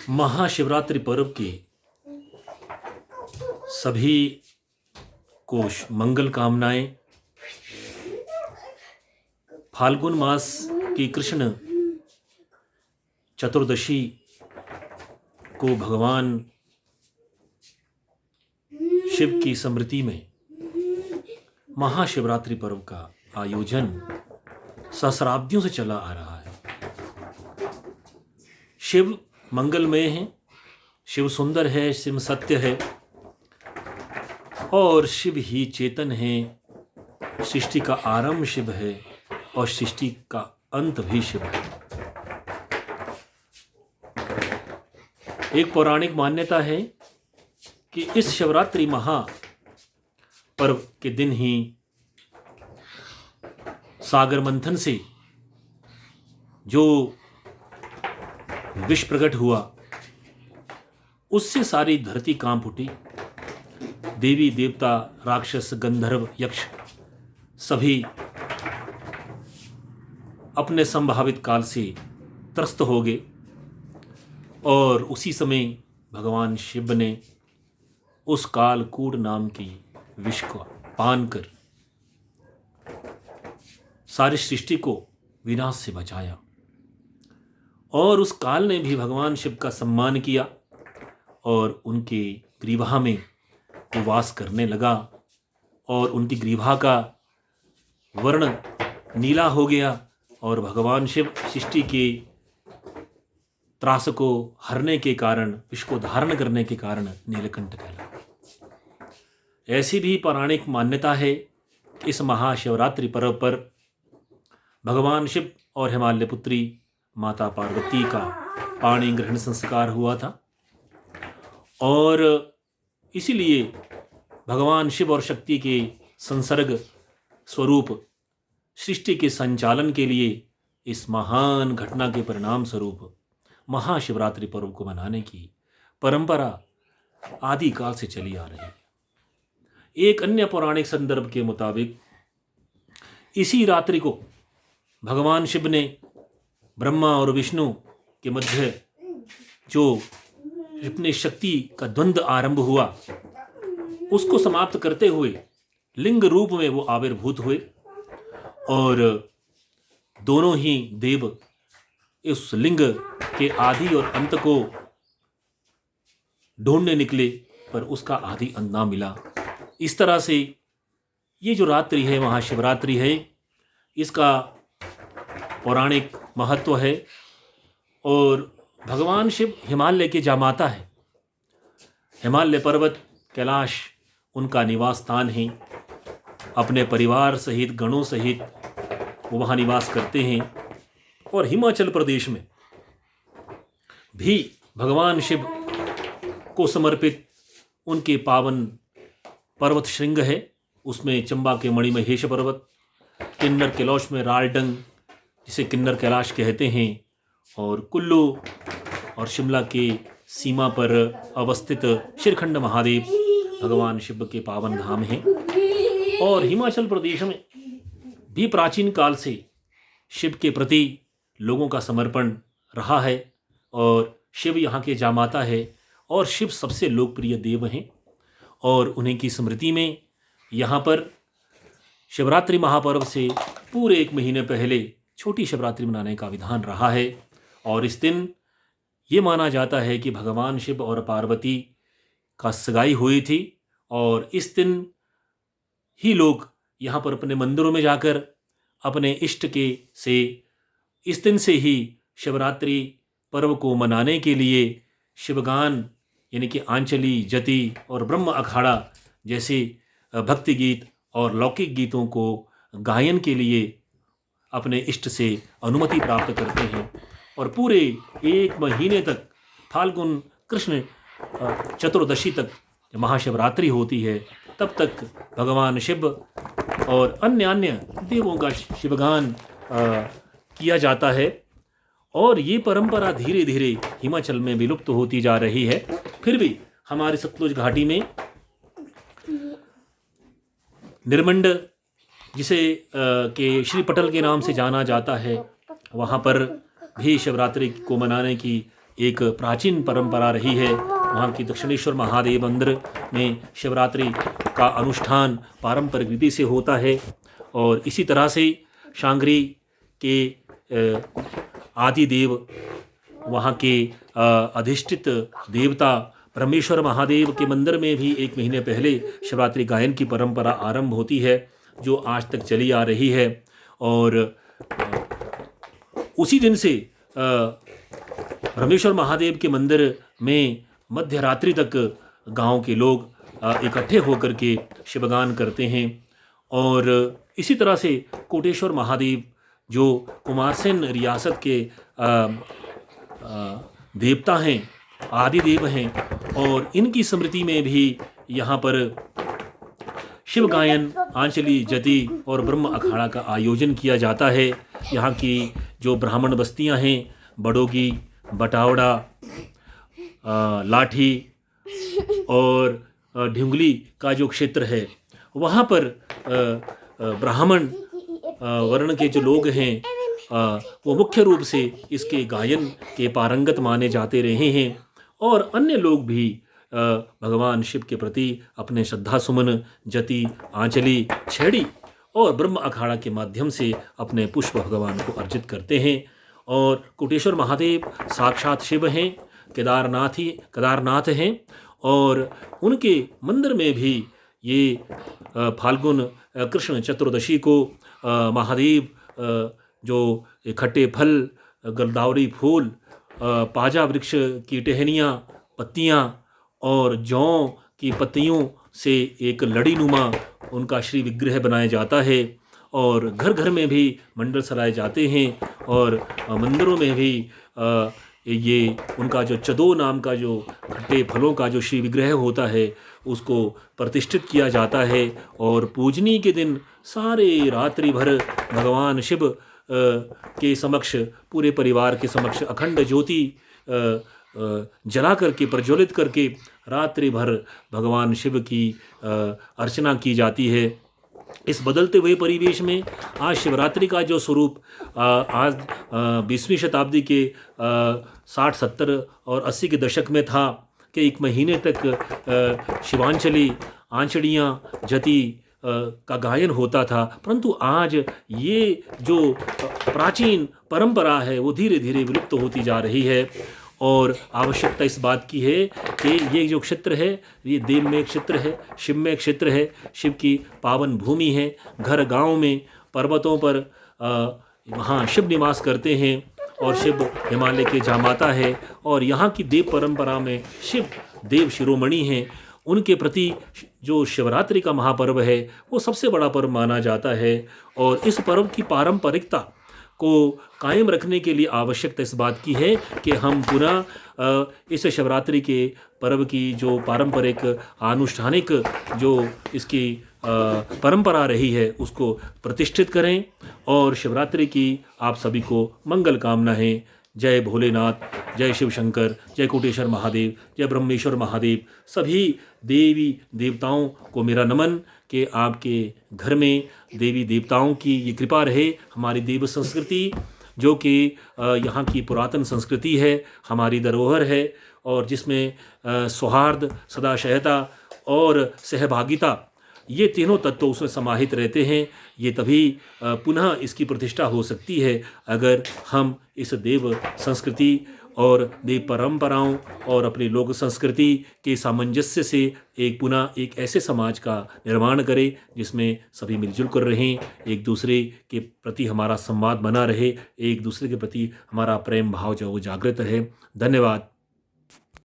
महाशिवरात्रि पर्व की सभी को मंगल कामनाएं। फाल्गुन मास की कृष्ण चतुर्दशी को भगवान शिव की स्मृति में महाशिवरात्रि पर्व का आयोजन सहस्राब्दियों से चला आ रहा है। शिव मंगलमय है, शिव सुंदर है, शिव सत्य है और शिव ही चेतन है। सृष्टि का आरंभ शिव है और सृष्टि का अंत भी शिव है। एक पौराणिक मान्यता है कि इस शिवरात्रि महापर्व के दिन ही सागर मंथन से जो विष प्रकट हुआ उससे सारी धरती कांप उठी। देवी देवता, राक्षस, गंधर्व, यक्ष सभी अपने संभावित काल से त्रस्त हो गए और उसी समय भगवान शिव ने उस कालकूट नाम की विष को पान कर सारी सृष्टि को विनाश से बचाया। और उस काल ने भी भगवान शिव का सम्मान किया और उनके ग्रीवा में वो वास करने लगा और उनकी ग्रीवा का वर्ण नीला हो गया और भगवान शिव सृष्टि के त्रास को हरने के कारण, विष को धारण करने के कारण नीलकंठ कहलाया। ऐसी भी पौराणिक मान्यता है कि इस महाशिवरात्रि पर्व पर भगवान शिव और हिमालय पुत्री माता पार्वती का पाणी ग्रहण संस्कार हुआ था और इसीलिए भगवान शिव और शक्ति के संसर्ग स्वरूप सृष्टि के संचालन के लिए इस महान घटना के परिणाम स्वरूप महाशिवरात्रि पर्व को मनाने की परंपरा आदिकाल से चली आ रही है। एक अन्य पौराणिक संदर्भ के मुताबिक इसी रात्रि को भगवान शिव ने ब्रह्मा और विष्णु के मध्य जो अपने शक्ति का द्वंद्व आरंभ हुआ उसको समाप्त करते हुए लिंग रूप में वो आविर्भूत हुए और दोनों ही देव इस लिंग के आदि और अंत को ढूंढने निकले पर उसका आदि अंत ना मिला। इस तरह से ये जो रात्रि है महाशिवरात्रि है, इसका पौराणिक महत्व है और भगवान शिव हिमालय के जामाता है। हिमालय पर्वत कैलाश उनका निवास स्थान है। अपने परिवार सहित, गणों सहित वो वहाँ निवास करते हैं और हिमाचल प्रदेश में भी भगवान शिव को समर्पित उनके पावन पर्वत श्रृंग है। उसमें चंबा के मणिमहेश पर्वत, किन्नर कैलाश में रालडंग जिसे किन्नर कैलाश कहते हैं और कुल्लू और शिमला के सीमा पर अवस्थित शिरखंड महादेव भगवान शिव के पावन धाम हैं। और हिमाचल प्रदेश में भी प्राचीन काल से शिव के प्रति लोगों का समर्पण रहा है और शिव यहाँ के जामाता है और शिव सबसे लोकप्रिय देव हैं और उन्हीं की स्मृति में यहाँ पर शिवरात्रि महापर्व से पूरे 1 महीने पहले छोटी शिवरात्रि मनाने का विधान रहा है। और इस दिन ये माना जाता है कि भगवान शिव और पार्वती का सगाई हुई थी और इस दिन ही लोग यहाँ पर अपने मंदिरों में जाकर अपने इष्ट के से इस दिन से ही शिवरात्रि पर्व को मनाने के लिए शिवगान यानी कि आंचली, जति और ब्रह्म अखाड़ा जैसे भक्ति गीत और लौकिक गीतों को गायन के लिए अपने इष्ट से अनुमति प्राप्त करते हैं और पूरे 1 महीने तक फाल्गुन कृष्ण चतुर्दशी तक महाशिवरात्रि होती है तब तक भगवान शिव और अन्य देवों का शिवगान किया जाता है। और ये परंपरा धीरे धीरे हिमाचल में विलुप्त होती जा रही है। फिर भी हमारी सतलुज घाटी में निर्मंड जिसे के श्री पटल के नाम से जाना जाता है, वहाँ पर भी शिवरात्रि को मनाने की एक प्राचीन परंपरा रही है। वहाँ की दक्षिणेश्वर महादेव मंदिर में शिवरात्रि का अनुष्ठान पारंपरिक विधि से होता है। और इसी तरह से शांगरी के आदि देव, वहाँ के अधिष्ठित देवता ब्रह्मेश्वर महादेव के मंदिर में भी 1 महीने पहले शिवरात्रि गायन की परंपरा आरंभ होती है, जो आज तक चली आ रही है। और उसी दिन से ब्रह्मेश्वर महादेव के मंदिर में मध्य रात्रि तक गांव के लोग इकट्ठे होकर के शिवगान करते हैं। और इसी तरह से कोटेश्वर महादेव, जो कुमारसेन रियासत के देवता हैं, आदि देव हैं, और इनकी स्मृति में भी यहाँ पर शिव गायन, आंचली, जति और ब्रह्म अखाड़ा का आयोजन किया जाता है। यहाँ की जो ब्राह्मण बस्तियाँ हैं, बडोगी, बटावड़ा, लाठी और ढिंगली का जो क्षेत्र है, वहाँ पर ब्राह्मण वर्ण के जो लोग हैं वो मुख्य रूप से इसके गायन के पारंगत माने जाते रहे हैं। और अन्य लोग भी भगवान शिव के प्रति अपने श्रद्धा सुमन, जति, आंचली, छेड़ी और ब्रह्म अखाड़ा के माध्यम से अपने पुष्प भगवान को अर्जित करते हैं। और कोटेश्वर महादेव साक्षात शिव हैं, केदारनाथ हैं। और उनके मंदिर में भी ये फाल्गुन कृष्ण चतुर्दशी को महादेव जो खट्टे फल, गलदावरी फूल, पाजा वृक्ष की टहनियाँ, पत्तियाँ और जौ की पत्तियों से एक लड़ी नुमा उनका श्री विग्रह बनाया जाता है। और घर घर में भी मंडल सराए जाते हैं। और मंदिरों में भी ये उनका जो चदो नाम का जो खट्टे फलों का जो श्री विग्रह होता है, उसको प्रतिष्ठित किया जाता है। और पूजनी के दिन सारे रात्रि भर भगवान शिव के समक्ष, पूरे परिवार के समक्ष अखंड ज्योति जला करके, प्रज्वलित करके रात्रि भर भगवान शिव की अर्चना की जाती है। इस बदलते हुए परिवेश में आज शिवरात्रि का जो स्वरूप आज 20वीं शताब्दी के 60, 70 और 80 के दशक में था कि 1 महीने तक शिवांचली, आंचड़ियाँ, जति का गायन होता था, परंतु आज ये जो प्राचीन परंपरा है वो धीरे धीरे विलुप्त होती जा रही है। और आवश्यकता इस बात की है कि ये जो क्षेत्र है, ये देवमय क्षेत्र है, शिवमय क्षेत्र है, शिव की पावन भूमि है। घर गांव में, पर्वतों पर वहाँ शिव निवास करते हैं और शिव हिमालय के जामाता है। और यहाँ की देव परंपरा में शिव देव शिरोमणि हैं। उनके प्रति जो शिवरात्रि का महापर्व है वो सबसे बड़ा पर्व माना जाता है। और इस पर्व की पारंपरिकता को कायम रखने के लिए आवश्यकता इस बात की है कि हम पुनः इस शिवरात्रि के पर्व की जो पारंपरिक आनुष्ठानिक जो इसकी परंपरा रही है उसको प्रतिष्ठित करें। और शिवरात्रि की आप सभी को मंगल कामनाएं। जय भोलेनाथ, जय शिव शंकर, जय कोटेश्वर महादेव, जय ब्रह्मेश्वर महादेव। सभी देवी देवताओं को मेरा नमन कि आपके घर में देवी देवताओं की ये कृपा रहे। हमारी देव संस्कृति जो कि यहाँ की पुरातन संस्कृति है, हमारी धरोहर है, और जिसमें सौहार्द, सदाशयता और सहभागिता, ये तीनों तत्व उसमें समाहित रहते हैं। ये तभी पुनः इसकी प्रतिष्ठा हो सकती है अगर हम इस देव संस्कृति और देव परंपराओं और अपनी लोक संस्कृति के सामंजस्य से पुनः एक ऐसे समाज का निर्माण करें जिसमें सभी मिलजुल कर रहें, एक दूसरे के प्रति हमारा संवाद बना रहे, एक दूसरे के प्रति हमारा प्रेम भाव जो वो जागृत रहे। धन्यवाद।